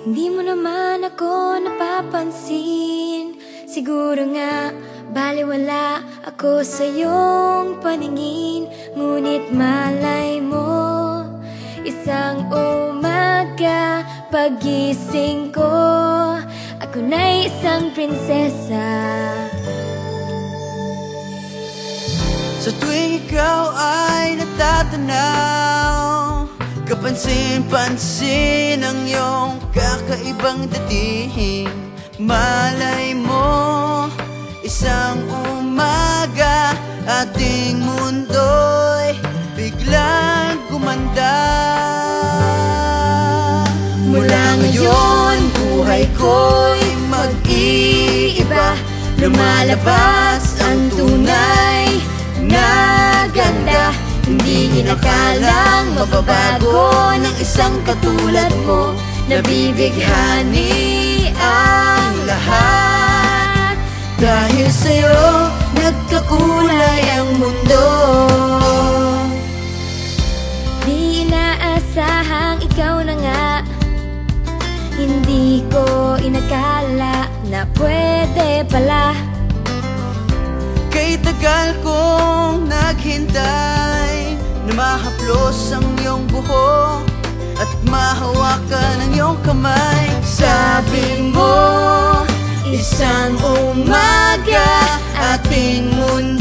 Hindi mo naman ako napapansin. Siguro nga baliwala ako sa iyong paningin. Ngunit malay mo, isang umaga pagising ko, ako na'y isang prinsesa. Sa tuwing ikaw ay natatanaw, kapansin-pansin ang iyong kakaibang dating. Malay mo, isang umaga ating mundo'y biglang gumanda. Mula ngayon, buhay ko'y mag-iiba. Lumalabas ang tunay na ganda. Hindi inakalang mababago ng isang katulad mo. Nabibighani ang lahat. Dahil sa'yo, nagkakulay ang mundo. Di inaasahang ikaw na nga. Hindi ko inakala na pwede pala. Kay tagal kong naghintay na mahaplos ang iyong buhok at mahawakan ang iyong kamay. Sabi mo, isang umaga ating mundo